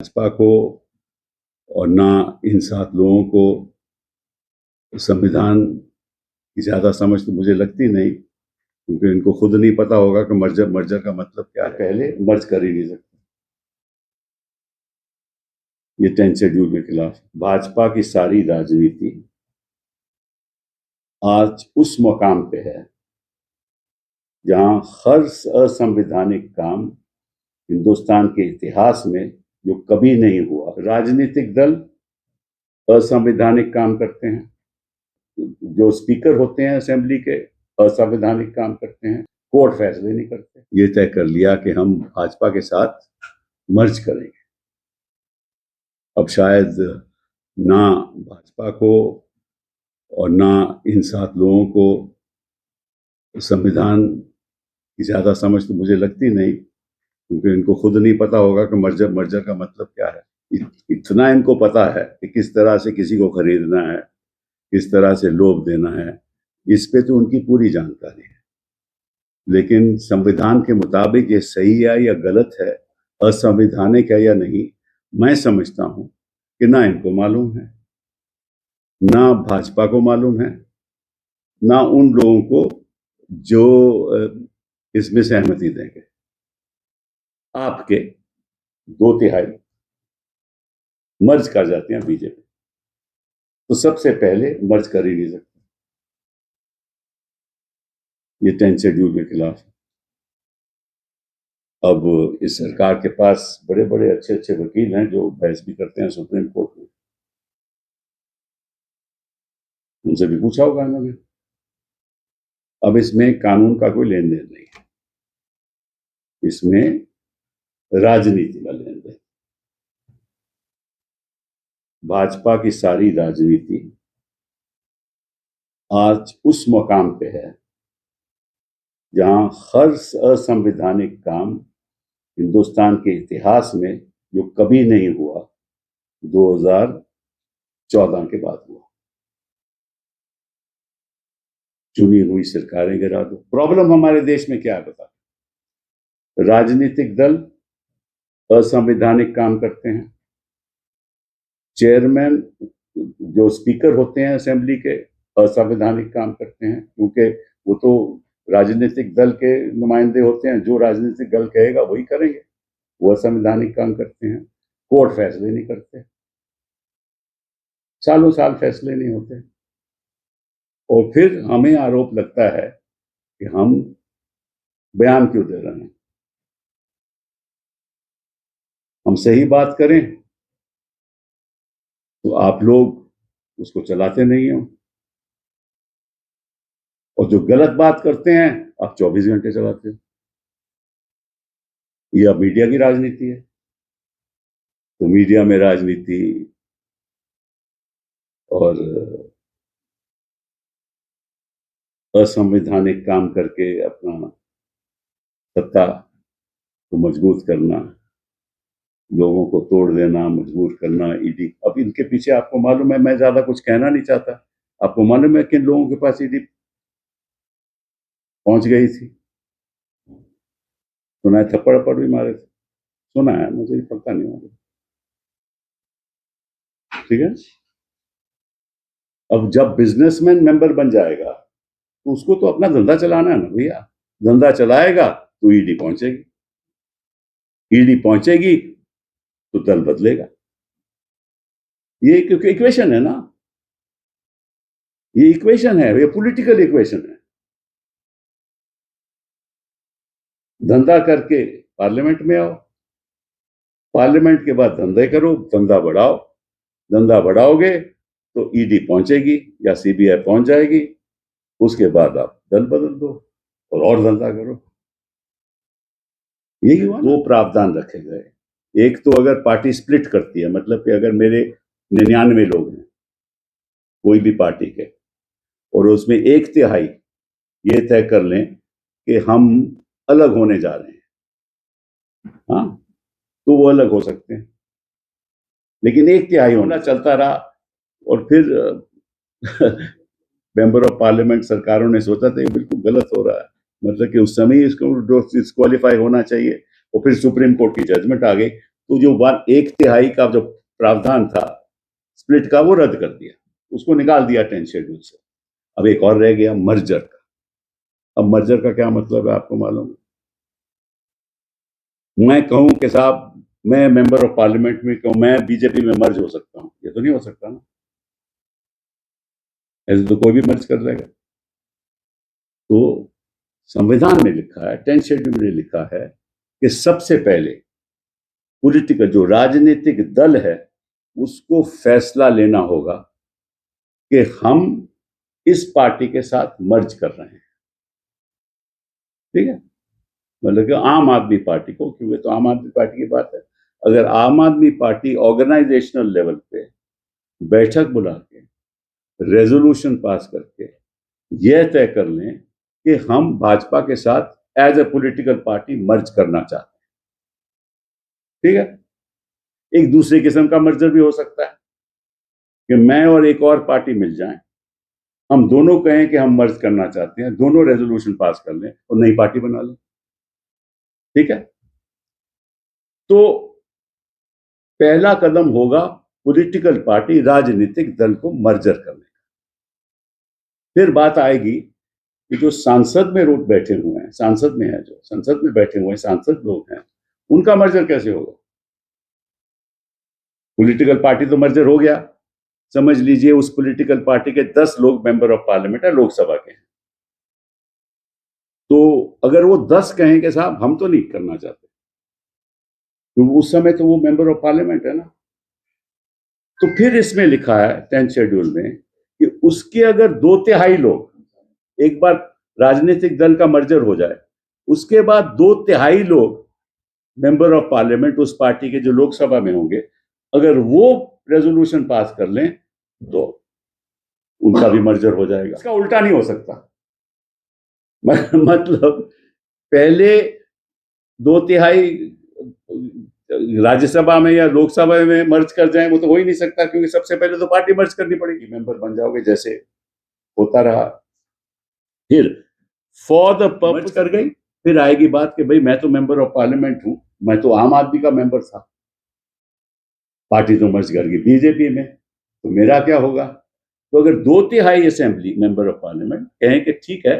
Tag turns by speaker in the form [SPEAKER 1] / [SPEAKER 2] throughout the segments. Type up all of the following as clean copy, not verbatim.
[SPEAKER 1] भाजपा को और ना इन 7 लोगों को संविधान की ज़्यादा समझ तो मुझे लगती नहीं, क्योंकि इनको खुद नहीं पता होगा कि मर्जर का मतलब क्या है। पहले मर्ज कर ही नहीं सकते। ये 10 शेड्यूल के खिलाफ भाजपा की सारी राजनीति आज उस मकाम पे है जहां हर असंवैधानिक काम हिंदुस्तान के इतिहास में जो कभी नहीं हुआ। राजनीतिक दल असंवैधानिक काम करते हैं, जो स्पीकर होते हैं असेंबली के असंवैधानिक काम करते हैं, कोर्ट फैसले नहीं करते। ये तय कर लिया कि हम भाजपा के साथ मर्ज करेंगे। अब शायद ना भाजपा को और ना इन 7 लोगों को संविधान की ज्यादा समझ तो मुझे लगती नहीं, क्योंकि इनको खुद नहीं पता होगा कि मर्जर का मतलब क्या है। इतना इनको पता है कि किस तरह से किसी को खरीदना है, किस तरह से लोभ देना है, इस पे तो उनकी पूरी जानकारी है। लेकिन संविधान के मुताबिक ये सही है या गलत है, असंवैधानिक है या नहीं, मैं समझता हूं कि ना इनको मालूम है, ना भाजपा को मालूम है, ना उन लोगों को जो इसमें सहमति देंगे। आपके 2/3 मर्ज कर जाते हैं बीजेपी, तो सबसे पहले मर्ज कर ही नहीं सकते। ये 10 शेड्यूल के खिलाफ। अब इस सरकार के पास बड़े बड़े अच्छे अच्छे वकील हैं जो बहस भी करते हैं सुप्रीम कोर्ट में। उनसे भी पूछा होगा इन्होंने। अब इसमें कानून का कोई लेन देन नहीं है, इसमें राजनीति का लेन देन। भाजपा की सारी राजनीति आज उस मकाम पे है जहां हर असंवैधानिक काम हिंदुस्तान के इतिहास में जो कभी नहीं हुआ 2014 के बाद हुआ। चुनी हुई सरकारें गिरा दो। प्रॉब्लम हमारे देश में क्या है बता? राजनीतिक दल असंवैधानिक काम करते हैं, चेयरमैन जो स्पीकर होते हैं असेंबली के असंवैधानिक काम करते हैं, क्योंकि वो तो राजनीतिक दल के नुमाइंदे होते हैं, जो राजनीतिक दल कहेगा वही करेंगे। वो असंवैधानिक काम करते हैं, कोर्ट फैसले नहीं करते, सालों साल फैसले नहीं होते, और फिर हमें आरोप लगता है कि हम बयान क्यों दे रहे हैं। हम सही बात करें तो आप लोग उसको चलाते नहीं हो, और जो गलत बात करते हैं आप 24 घंटे चलाते हो। ये अब मीडिया की राजनीति है। तो मीडिया में राजनीति और असंवैधानिक काम करके अपना सत्ता को मजबूत करना, लोगों को तोड़ देना, मजबूर करना। ईडी, अब इनके पीछे आपको मालूम है, मैं ज्यादा कुछ कहना नहीं चाहता, आपको मालूम है किन लोगों के पास ईडी पहुंच गई थी। सुना है थप्पड़ भी मारे थे, सुना है, मुझे पता नहीं मालूम। ठीक है। अब जब बिजनेसमैन मेंबर बन जाएगा तो उसको तो अपना धंधा चलाना है ना भैया। धंधा चलाएगा तो ईडी पहुंचेगी, ईडी पहुंचेगी तो दल बदलेगा। ये क्योंकि इक्वेशन है ना, ये इक्वेशन है, ये पॉलिटिकल इक्वेशन है। धंधा करके पार्लियामेंट में आओ, पार्लियामेंट के बाद धंधे करो, धंधा बढ़ाओ, धंधा बढ़ाओगे तो ईडी पहुंचेगी या सीबीआई पहुंच जाएगी, उसके बाद आप दल बदल दो और धंधा करो। यही हुआ। 2 प्रावधान रखे गए। एक तो अगर पार्टी स्प्लिट करती है, मतलब कि अगर मेरे 99 लोग हैं कोई भी पार्टी के, और उसमें 1/3 ये तय कर लें कि हम अलग होने जा रहे हैं, हाँ, तो वो अलग हो सकते हैं। लेकिन 1/3 होना चलता रहा, और फिर मेंबर ऑफ पार्लियामेंट सरकारों ने सोचा था ये बिल्कुल गलत हो रहा है, मतलब कि उस समय इसको डिस्क्वालीफाई होना चाहिए, और फिर सुप्रीम कोर्ट की जजमेंट आ गई तो जो 1/3 का जो प्रावधान था स्प्लिट का, वो रद्द कर दिया, उसको निकाल दिया 10th शेड्यूल से। अब एक और रह गया मर्जर का। अब मर्जर का क्या मतलब है आपको मालूम है? मैं कहूं कि साहब मैं मेंबर ऑफ पार्लियामेंट में कहूं मैं बीजेपी में मर्ज हो सकता हूं, ये तो नहीं हो सकता ना, ऐसे तो कोई भी मर्ज कर लेगा। तो संविधान में लिखा है, 10th शेड्यूल में लिखा है कि सबसे पहले पॉलिटिकल जो राजनीतिक दल है उसको फैसला लेना होगा कि हम इस पार्टी के साथ मर्ज कर रहे हैं, ठीक है। मतलब कि आम आदमी पार्टी को, क्योंकि तो आम आदमी पार्टी की बात है, अगर आम आदमी पार्टी ऑर्गेनाइजेशनल लेवल पे बैठक बुला के रेजोल्यूशन पास करके यह तय कर लें कि हम भाजपा के साथ as a political party merge करना चाहते हैं, ठीक है। एक दूसरे किस्म का मर्जर भी हो सकता है कि मैं और एक और पार्टी मिल जाएं, हम दोनों कहें कि हम मर्ज करना चाहते हैं, दोनों रेजोल्यूशन पास कर लें और नई पार्टी बना लें, ठीक है। तो पहला कदम होगा पॉलिटिकल पार्टी राजनीतिक दल को मर्जर करने का। फिर बात आएगी कि जो सांसद में लोग बैठे हुए हैं, सांसद में है, जो संसद में बैठे हुए सांसद लोग हैं, उनका मर्जर कैसे होगा? पॉलिटिकल पार्टी तो मर्जर हो गया, समझ लीजिए उस पॉलिटिकल पार्टी के 10 लोग मेंबर ऑफ पार्लियामेंट है, लोकसभा के हैं। तो अगर वो 10 कहें कि साहब हम तो नहीं करना चाहते, तो उस समय तो वो मेंबर ऑफ पार्लियामेंट है ना। तो फिर इसमें लिखा है 10th शेड्यूल में कि उसके अगर 2/3 लोग, एक बार राजनीतिक दल का मर्जर हो जाए उसके बाद 2/3 लोग मेंबर ऑफ पार्लियामेंट उस पार्टी के जो लोकसभा में होंगे, अगर वो रेजोल्यूशन पास कर लें तो उनका भी मर्जर हो जाएगा। इसका उल्टा नहीं हो सकता। मतलब पहले 2/3 राज्यसभा में या लोकसभा में मर्ज कर जाए, वो तो हो ही नहीं सकता, क्योंकि सबसे पहले तो पार्टी मर्ज करनी पड़ेगी, मेंबर बन जाओगे, जैसे होता रहा। फिर फॉर द पर्पस कर गई, फिर आएगी बात कि भाई मैं तो मेंबर ऑफ पार्लियामेंट हूं, मैं तो आम आदमी का मेंबर था, पार्टी तो मर्ज कर गई बीजेपी में, तो मेरा क्या होगा? तो अगर 2/3 असेंबली मेंबर ऑफ पार्लियामेंट कहें कि ठीक है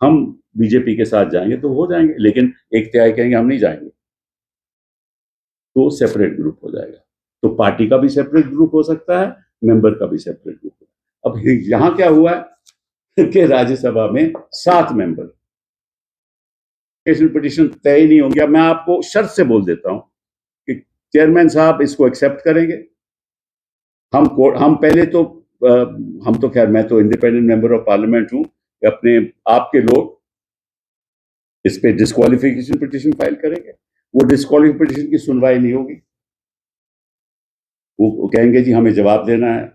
[SPEAKER 1] हम बीजेपी के साथ जाएंगे तो हो जाएंगे, लेकिन 1/3 कहेंगे हम नहीं जाएंगे, तो सेपरेट ग्रुप हो जाएगा। तो पार्टी का भी सेपरेट ग्रुप हो सकता है, मेंबर का भी सेपरेट ग्रुप। अब यहां क्या हुआ है कि राज्यसभा में 7 मेंबर, पिटीशन तय नहीं हो गया। मैं आपको शर्त से बोल देता हूं कि चेयरमैन साहब इसको एक्सेप्ट करेंगे। हम पहले तो हम तो खैर मैं तो इंडिपेंडेंट मेंबर ऑफ पार्लियामेंट हूं, अपने आपके लोग इस पे डिस्क्वालिफिकेशन पिटीशन फाइल करेंगे। वो डिस्क्वालिफिकेशन की सुनवाई नहीं होगी, वो कहेंगे जी हमें जवाब देना है,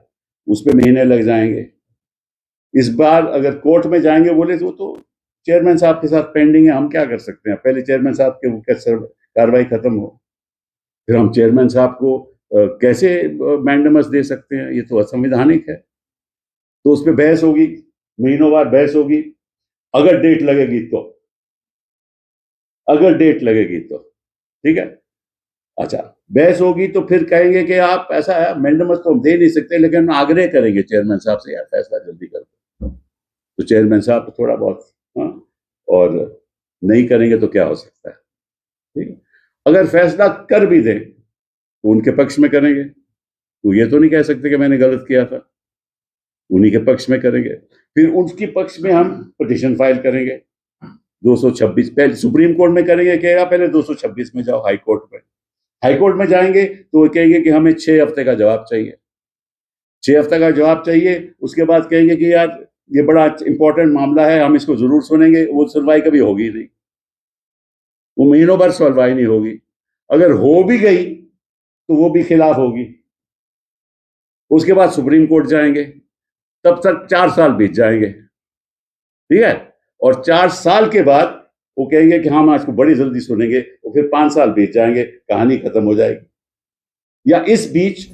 [SPEAKER 1] उस पर महीने लग जाएंगे। इस बार अगर कोर्ट में जाएंगे बोले तो चेयरमैन साहब के साथ पेंडिंग है, हम क्या कर सकते हैं, पहले चेयरमैन साहब के वो कार्रवाई खत्म हो, फिर हम चेयरमैन साहब को कैसे मैंडेमस दे सकते हैं? ये तो असंवैधानिक है। तो उस पर बहस होगी, महीनों बाद बहस होगी, अगर डेट लगेगी तो ठीक है। अच्छा, बहस होगी तो फिर कहेंगे कि आप ऐसा है मैंडेमस तो हम दे नहीं सकते, लेकिन हम आग्रह करेंगे चेयरमैन साहब से, यार फैसला जल्दी कर दो। तो चेयरमैन साहब थोड़ा बहुत और नहीं करेंगे तो क्या हो सकता है, ठीक है। अगर फैसला कर भी दें तो उनके पक्ष में करेंगे, तो ये तो नहीं कह सकते कि मैंने गलत किया था, उन्हीं के पक्ष में करेंगे। फिर उनके पक्ष में हम पिटीशन फाइल करेंगे 226, पहले सुप्रीम कोर्ट में करेंगे, कहेगा पहले 226 में जाओ हाई कोर्ट में। हाई कोर्ट में जाएंगे तो वो कहेंगे कि हमें 6 हफ्ते का जवाब चाहिए, 6 हफ्ते का जवाब चाहिए। उसके बाद कहेंगे कि यार ये बड़ा इंपॉर्टेंट मामला है, हम इसको जरूर सुनेंगे। वो सुनवाई कभी होगी नहीं, वो महीनों भर सुनवाई नहीं होगी। अगर हो भी गई तो वो भी खिलाफ होगी। उसके बाद सुप्रीम कोर्ट जाएंगे, तब तक 4 साल बीत जाएंगे, ठीक है। और 4 साल के बाद वो कहेंगे कि हम आज को बड़ी जल्दी सुनेंगे, तो फिर 5 साल बीत जाएंगे, कहानी खत्म हो जाएगी। या इस बीच